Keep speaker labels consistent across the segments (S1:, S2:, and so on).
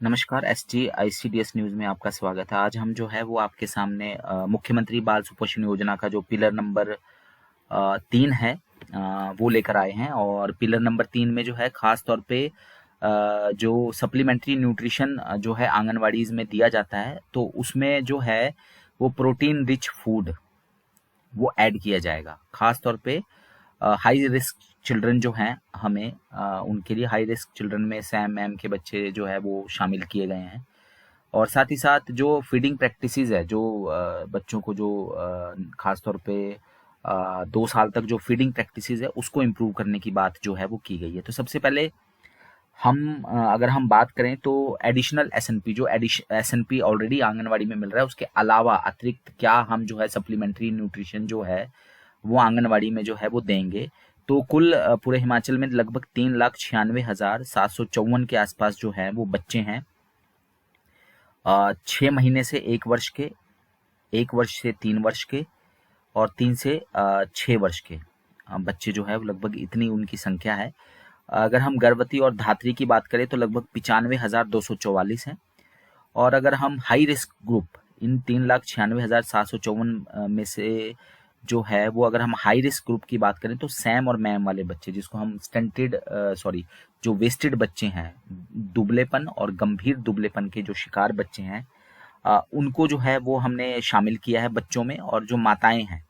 S1: नमस्कार। SGICDS news में आपका स्वागत है। आज हम जो है वो आपके सामने मुख्यमंत्री बाल सुपोषण योजना का जो पिलर नंबर 3 है वो लेकर आए हैं। और पिलर नंबर 3 में जो है ख़ास तौर पे जो सप्लीमेंट्री न्यूट्रिशन जो है आंगनवाड़ीज़ में दिया जाता है, तो उसमें जो है वो प्रोटीन रिच फूड वो ऐड किया जाएगा। ख़ास तौर पे हाई रिस्क चिल्ड्रन जो हैं हमें उनके लिए हाई रिस्क चिल्ड्रन में सैम मैम के बच्चे जो है वो शामिल किए गए हैं। और साथ ही साथ जो फीडिंग प्रैक्टिसेस है, जो बच्चों को जो ख़ास तौर पे 2 साल तक जो फीडिंग प्रैक्टिसेस है उसको इम्प्रूव करने की बात जो है वो की गई है। तो सबसे पहले अगर हम बात करें तो एडिशनल एसएनपी जो एसएनपी ऑलरेडी आंगनवाड़ी में मिल रहा है, उसके अलावा अतिरिक्त क्या हम जो है सप्लीमेंट्री न्यूट्रिशन जो है वो आंगनवाड़ी में जो है वो देंगे। तो कुल पूरे हिमाचल में लगभग 3,96,754 के आसपास जो है वो बच्चे हैं 6 महीने से 1 वर्ष के, 1 वर्ष से 3 वर्ष के और 3 से 6 वर्ष के बच्चे जो है वो लगभग इतनी उनकी संख्या है। अगर हम गर्भवती और धात्री की बात करें तो लगभग 95,244 हैं। और अगर हम हाई रिस्क ग्रुप इन 3,96,754 में से जो है वो अगर हम हाई रिस्क ग्रुप की बात करें तो सैम और मैम वाले बच्चे, जिसको हम जो वेस्टेड बच्चे हैं, दुबलेपन और गंभीर दुबलेपन के जो शिकार बच्चे हैं, उनको जो है वो हमने शामिल किया है बच्चों में। और जो माताएं हैं,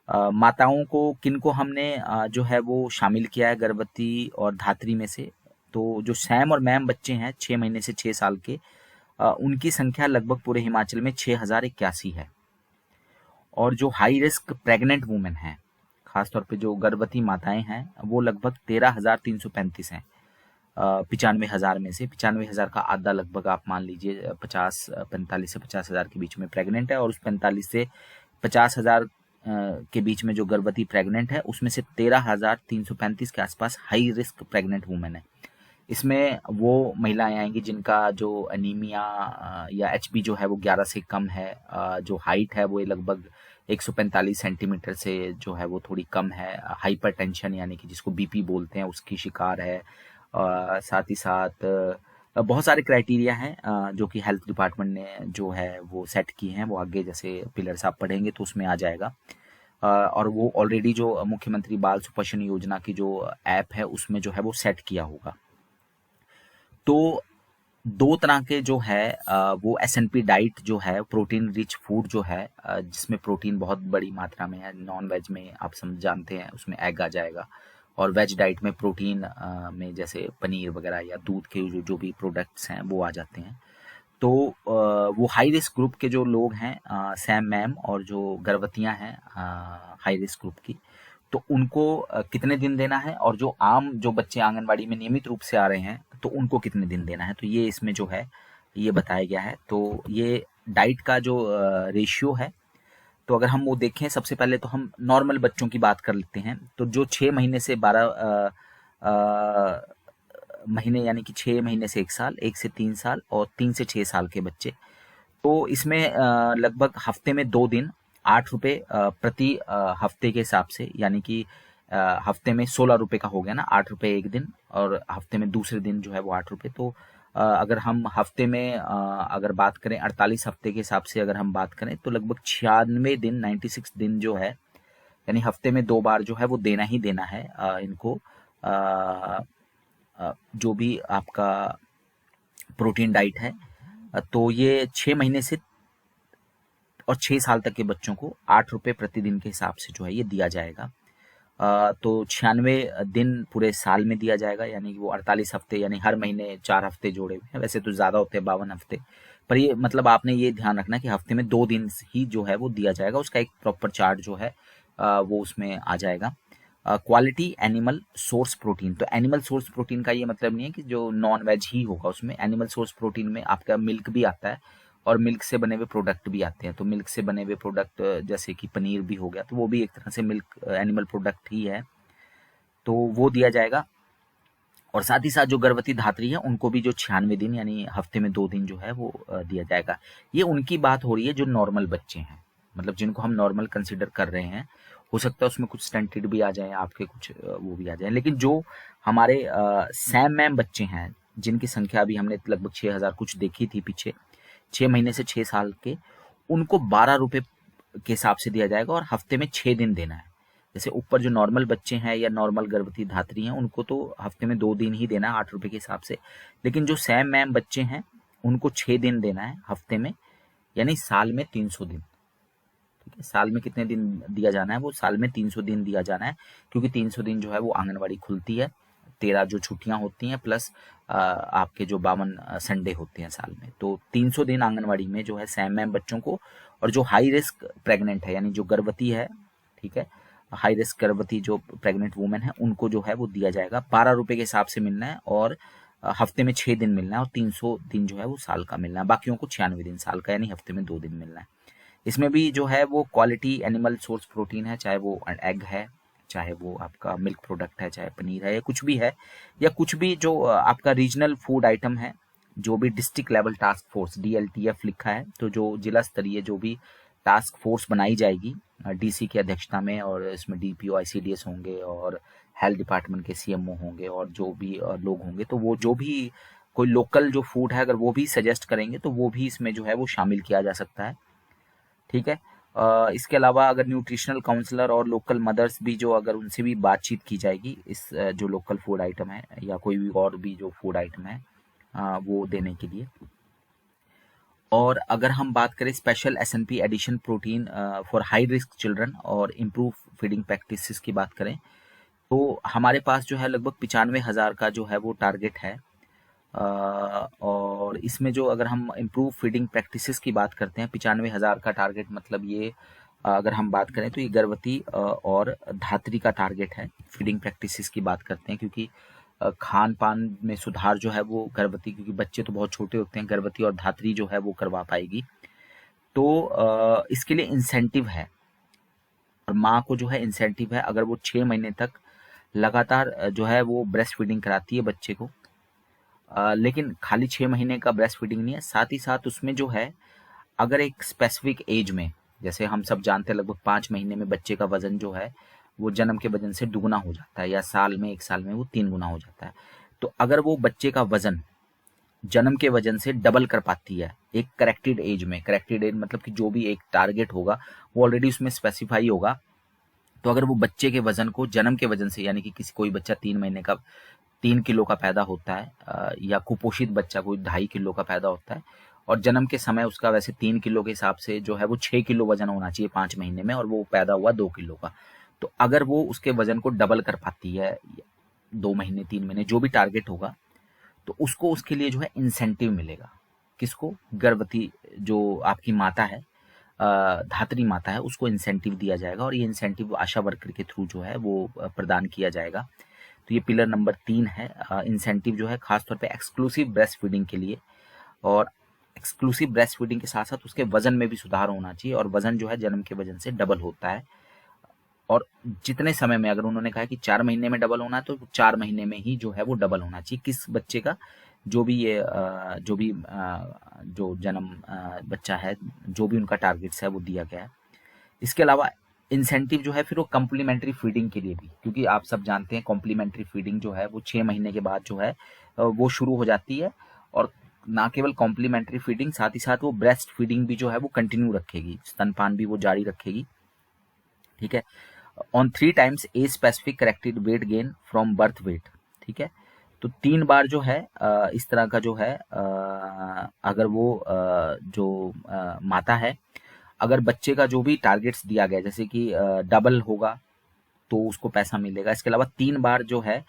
S1: माताओं को किनको हमने जो है वो शामिल किया है गर्भवती और धात्री में से, तो जो सैम और मैम बच्चे हैं 6 महीने से 6 साल के, उनकी संख्या लगभग पूरे हिमाचल में 6,081 है। और जो हाई रिस्क प्रेग्नेंट वुमेन हैं, खासतौर पे जो गर्भवती माताएं हैं, वो लगभग 13,335 हैं 95,000 में से। 95,000 का आधा लगभग आप मान लीजिए 45 से 50,000 के बीच में प्रेग्नेंट है। और उस 45 से 50,000 के बीच में जो गर्भवती प्रेग्नेंट है, उसमें से 13,335 के आसपास हाई रिस्क प्रेग्नेंट वुमेन है। इसमें वो महिलाएं आएंगी जिनका जो एनीमिया या एचबी जो है वो 11 से कम है, जो हाइट है वो लगभग 145 सेंटीमीटर से जो है वो थोड़ी कम है, हाइपरटेंशन यानी कि जिसको बीपी बोलते हैं उसकी शिकार है। साथ ही साथ बहुत सारे क्राइटेरिया हैं जो कि हेल्थ डिपार्टमेंट ने जो है वो सेट किए हैं, वो आगे जैसे पिलर्स आप पढ़ेंगे तो उसमें आ जाएगा। और वो ऑलरेडी जो मुख्यमंत्री बाल सुपोषण योजना की जो ऐप है उसमें जो है वो सेट किया होगा। तो 2 तरह के जो है वो एसएनपी डाइट जो है, प्रोटीन रिच फूड जो है, जिसमें प्रोटीन बहुत बड़ी मात्रा में है। नॉन वेज में आप जानते हैं उसमें एग आ जाएगा, और वेज डाइट में प्रोटीन में जैसे पनीर वगैरह या दूध के जो भी प्रोडक्ट्स हैं वो आ जाते हैं। तो वो हाई रिस्क ग्रुप के जो लोग हैं, सैम मैम और जो गर्भवतियां हैं हाई रिस्क ग्रुप की, तो उनको कितने दिन देना है, और जो आम जो बच्चे आंगनवाड़ी में नियमित रूप से आ रहे हैं तो उनको कितने दिन देना है, तो ये इसमें जो है ये बताया गया है। तो ये डाइट का जो रेशियो है, तो अगर हम वो देखें, सबसे पहले तो हम नॉर्मल बच्चों की बात कर लेते हैं। तो जो 6 महीने से 12 महीने यानी कि 6 महीने से 1 साल, 1 से 3 साल और 3 से 6 साल के बच्चे, तो इसमें लगभग हफ्ते में 2 दिन 8 रुपये प्रति हफ्ते के हिसाब से, यानी कि हफ्ते में 16 रुपये का हो गया ना, 8 रुपये एक दिन, और हफ्ते में दूसरे दिन जो है वो 8 रुपये। तो अगर हम हफ्ते में अगर बात करें 48 हफ्ते के हिसाब से अगर हम बात करें तो लगभग 96 दिन 96 दिन जो है, यानी हफ्ते में 2 बार जो है वो देना ही देना है इनको जो भी आपका प्रोटीन डाइट है। तो ये 6 महीने से और 6 साल तक के बच्चों को 8 रुपये प्रतिदिन के हिसाब से जो है ये दिया जाएगा। तो 96 दिन पूरे साल में दिया जाएगा, यानी कि वो 48 हफ्ते, यानी हर महीने 4 हफ्ते जोड़े हुए हैं। वैसे तो ज़्यादा होते हैं 52 हफ्ते, पर ये मतलब आपने ये ध्यान रखना कि हफ्ते में 2 दिन ही जो है वो दिया जाएगा। उसका एक प्रॉपर चार्ट जो है वो उसमें आ जाएगा। क्वालिटी एनिमल सोर्स प्रोटीन, तो एनिमल सोर्स प्रोटीन का ये मतलब नहीं है कि जो नॉन वेज ही होगा उसमें। एनिमल सोर्स प्रोटीन में आपका मिल्क भी आता है और मिल्क से बने हुए प्रोडक्ट भी आते हैं। तो मिल्क से बने हुए प्रोडक्ट जैसे कि पनीर भी हो गया, तो वो भी एक तरह से मिल्क एनिमल प्रोडक्ट ही है, तो वो दिया जाएगा। और साथ ही साथ जो गर्भवती धात्री है उनको भी जो 96 दिन यानी हफ्ते में 2 दिन जो है वो दिया जाएगा। ये उनकी बात हो रही है जो नॉर्मल बच्चे हैं, मतलब जिनको हम नॉर्मल कंसिडर कर रहे हैं। हो सकता है उसमें कुछ स्टंटेड भी आ जाए, आपके कुछ वो भी आ जाए। लेकिन जो हमारे सैम मैम बच्चे हैं जिनकी संख्या अभी हमने लगभग 6,000 कुछ देखी थी पीछे, 6 महीने से 6 साल के, उनको 12 रुपये के हिसाब से दिया जाएगा और हफ्ते में 6 दिन देना है। जैसे ऊपर जो नॉर्मल बच्चे हैं या नॉर्मल गर्भवती धात्री हैं उनको तो हफ्ते में 2 दिन ही देना है 8 रुपये के हिसाब से, लेकिन जो सैम मैम बच्चे हैं उनको 6 दिन देना है हफ्ते में, यानी साल में 300 दिन। ठीक है, साल में कितने दिन दिया जाना है, वो साल में 300 दिन दिया जाना है, क्योंकि 300 दिन जो है वो आंगनवाड़ी खुलती है, 13 जो छुट्टियां होती हैं प्लस आपके जो 52 संडे होते हैं साल में, तो 300 दिन आंगनवाड़ी में जो है सैम मैम बच्चों को, और जो हाई रिस्क प्रेग्नेंट है यानी जो गर्भवती है, ठीक है, हाई रिस्क गर्भवती जो प्रेग्नेंट वुमेन है उनको जो है वो दिया जाएगा। 12 रुपये के हिसाब से मिलना है और हफ्ते में 6 दिन मिलना है और 300 दिन जो है वो साल का मिलना है, बाकियों को 96 दिन साल का, यानी हफ्ते में 2 दिन मिलना है। इसमें भी जो है वो क्वालिटी एनिमल सोर्स प्रोटीन है, चाहे वो एग है, चाहे वो आपका मिल्क प्रोडक्ट है, चाहे पनीर है, या कुछ भी है, या कुछ भी जो आपका रीजनल फूड आइटम है, जो भी district level task force DLTF लिखा है, तो जो जिला स्तरीय जो भी टास्क फोर्स बनाई जाएगी DC की अध्यक्षता में, और इसमें DPO ICDS होंगे और हेल्थ डिपार्टमेंट के CMO होंगे और जो भी लोग होंगे, तो वो जो भी कोई लोकल जो फूड है अगर वो भी सजेस्ट करेंगे तो वो भी इसमें जो है वो शामिल किया जा सकता है। ठीक है, इसके अलावा अगर न्यूट्रिशनल काउंसलर और लोकल मदर्स भी जो अगर उनसे भी बातचीत की जाएगी इस जो लोकल फूड आइटम है या कोई भी और भी जो फूड आइटम है वो देने के लिए। और अगर हम बात करें special SNP addition protein for high risk children और इम्प्रूव फीडिंग प्रैक्टिसेस की बात करें, तो हमारे पास जो है लगभग 95,000 का जो है वो टारगेट है। और इसमें जो अगर हम इम्प्रूव फीडिंग प्रैक्टिसेस की बात करते हैं, 95,000 का टारगेट मतलब ये अगर हम बात करें तो ये गर्भवती और धात्री का टारगेट है। फीडिंग प्रैक्टिसेस की बात करते हैं क्योंकि खान पान में सुधार जो है वो गर्भवती, क्योंकि बच्चे तो बहुत छोटे होते हैं, गर्भवती और धात्री जो है वो करवा पाएगी, तो इसके लिए इंसेंटिव है और माँ को जो है इंसेंटिव है अगर वो 6 महीने तक लगातार जो है वो ब्रेस्ट फीडिंग कराती है बच्चे को। लेकिन खाली 6 महीने का ब्रेस्ट फीडिंग नहीं है, साथ ही साथ उसमें जो है अगर एक स्पेसिफिक एज में, जैसे हम सब जानते हैं लगभग 5 महीने में बच्चे का वजन जो है वो जन्म के वजन से दुगुना हो जाता है, या साल में 1 साल में वो 3 गुना हो जाता है। तो अगर वो बच्चे का वजन जन्म के वजन से डबल कर पाती है एक करेक्टेड एज में, करेक्टेड एज मतलब कि जो भी एक टारगेट होगा वो ऑलरेडी उसमें स्पेसिफाई होगा, तो अगर वो बच्चे के वजन को जन्म के वजन से, यानी कि किसी कोई बच्चा 3 महीने का 3 किलो का पैदा होता है या कुपोषित बच्चा कोई 2.5 किलो का पैदा होता है और जन्म के समय उसका वैसे 3 किलो के हिसाब से जो है वो 6 किलो वजन होना चाहिए 5 महीने में, और वो पैदा हुआ 2 किलो का, तो अगर वो उसके वजन को डबल कर पाती है 2 महीने 3 महीने जो भी टारगेट होगा, तो उसको उसके लिए जो है इंसेंटिव मिलेगा। किसको? गर्भवती जो आपकी माता है, धात्री माता है, उसको इंसेंटिव दिया जाएगा और ये इंसेंटिव आशा वर्कर के थ्रू जो है वो प्रदान किया जाएगा। तो ये पिलर नंबर 3 है, इंसेंटिव जो है खासतौर पे एक्सक्लूसिव ब्रेस्ट फीडिंग के लिए, और एक्सक्लूसिव ब्रेस्ट फीडिंग के साथ साथ उसके वजन में भी सुधार होना चाहिए, और वजन जो है जन्म के वजन से डबल होता है, और जितने समय में, अगर उन्होंने कहा कि 4 महीने में डबल होना है तो 4 महीने में ही जो है वो डबल होना चाहिए किस बच्चे का, जो भी ये जो जन्म बच्चा है, जो भी उनका टारगेट्स है वो दिया गया है। इसके अलावा इंसेंटिव जो है फिर वो कॉम्प्लीमेंट्री फीडिंग के लिए भी, क्योंकि आप सब जानते हैं कॉम्प्लीमेंट्री फीडिंग जो है वो 6 महीने के बाद जो है वो शुरू हो जाती है, और ना केवल कॉम्प्लीमेंट्री फीडिंग, साथ ही साथ वो ब्रेस्ट फीडिंग भी जो है वो कंटिन्यू रखेगी, स्तनपान भी वो जारी रखेगी। ठीक है, on 3 times age specific corrected weight gain from birth weight. ठीक है, तो 3 बार जो है इस तरह का जो है अगर वो जो माता है, अगर बच्चे का जो भी टारगेट्स दिया गया जैसे कि डबल होगा तो उसको पैसा मिलेगा। इसके अलावा 3 बार जो है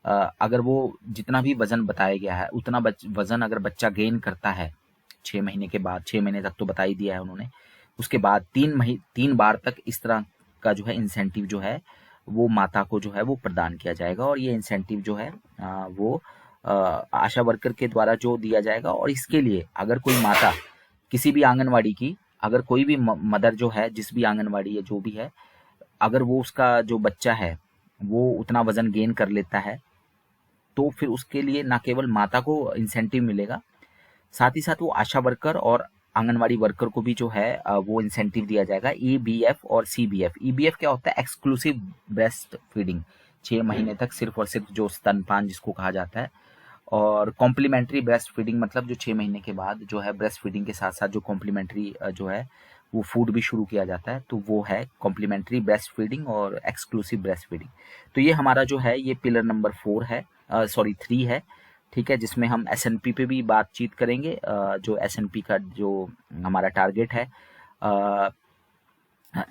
S1: अगर वो जितना भी वजन बताया गया है उतना वजन अगर बच्चा गेन करता है 6 महीने के बाद, 6 महीने तक तो बता ही दिया है उन्होंने, उसके बाद 3 बार तक इस तरह का जो है इंसेंटिव जो है वो माता को जो है वो प्रदान किया जाएगा, और ये इंसेंटिव जो है वो आशा वर्कर के द्वारा जो दिया जाएगा। और इसके लिए अगर कोई माता किसी भी आंगनवाड़ी की, अगर कोई भी मदर जो है जिस भी आंगनवाड़ी या जो भी है, अगर वो उसका जो बच्चा है वो उतना वजन गेन कर लेता है तो फिर उसके लिए ना केवल माता को इंसेंटिव मिलेगा, साथ ही साथ वो आशा वर्कर और आंगनवाड़ी वर्कर को भी जो है वो इंसेंटिव दिया जाएगा, EBF और CBF। EBF क्या होता है? एक्सक्लूसिव ब्रेस्ट फीडिंग, 6 महीने तक सिर्फ और सिर्फ जो स्तनपान जिसको कहा जाता है, और कॉम्प्लीमेंट्री ब्रेस्ट फीडिंग मतलब जो 6 महीने के बाद जो है ब्रेस्ट फीडिंग के साथ साथ जो कॉम्प्लीमेंट्री जो है वो फूड भी शुरू किया जाता है, तो वो है कॉम्प्लीमेंट्री ब्रेस्ट फीडिंग और एक्सक्लूसिव ब्रेस्ट फीडिंग। तो ये हमारा जो है ये पिलर नंबर 4 है, सॉरी 3 है, ठीक है, जिसमें हम एसएनपी पे भी बातचीत करेंगे। जो एसएनपी का जो हमारा टारगेट है,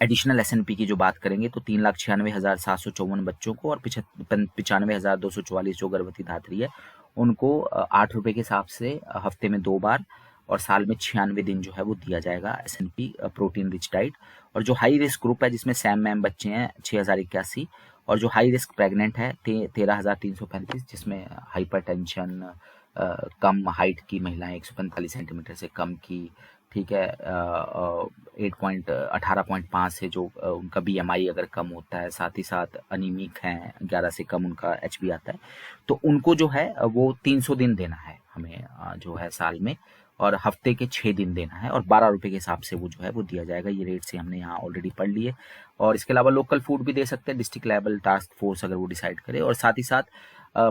S1: एडिशनल एसएनपी की जो बात करेंगे तो 3,96,754 बच्चों को और 95,244 जो गर्भवती धात्री है उनको 8 रुपये के हिसाब से हफ्ते में 2 बार और साल में 96 दिन जो है वो दिया जाएगा एसएनपी प्रोटीन रिच डाइट। और जो हाई रिस्क ग्रुप है जिसमें सैम मैम बच्चे हैं 6,081, और जो हाई रिस्क प्रेग्नेंट है 13,335, जिसमें हाइपरटेंशन, कम हाइट की महिलाएं 145 सेंटीमीटर से कम की, ठीक है, 18.5 से जो उनका बीएमआई अगर कम होता है, साथ ही साथ अनीमिक हैं, 11 से कम उनका एचबी आता है, तो उनको जो है वो 300 दिन देना है हमें जो है साल में, और हफ्ते के 6 दिन देना है, और 12 रुपये के हिसाब से वो जो है वो दिया जाएगा। ये रेट से हमने यहाँ ऑलरेडी पढ़ लिए। और इसके अलावा लोकल फूड भी दे सकते हैं डिस्ट्रिक्ट लेवल टास्क फोर्स अगर वो डिसाइड करे। और साथ ही साथ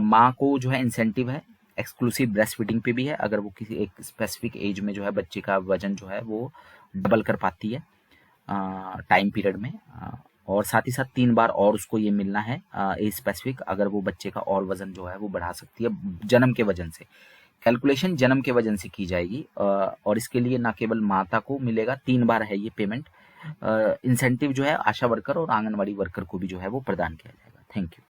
S1: माँ को जो है इंसेंटिव है, एक्सक्लूसिव ब्रेस्ट फीडिंग पे भी है, अगर वो किसी एक स्पेसिफिक एज में जो है बच्चे का वजन जो है वो डबल कर पाती है टाइम पीरियड में। और साथ ही साथ 3 बार और उसको ये मिलना है एज स्पेसिफिक, अगर वो बच्चे का और वजन जो है वो बढ़ा सकती है जन्म के वजन से। कैलकुलेशन जन्म के वजन से की जाएगी, और इसके लिए ना केवल माता को मिलेगा, 3 बार है ये पेमेंट। इंसेंटिव जो है आशा वर्कर और आंगनवाड़ी वर्कर को भी जो है वो प्रदान किया जाएगा। Thank you.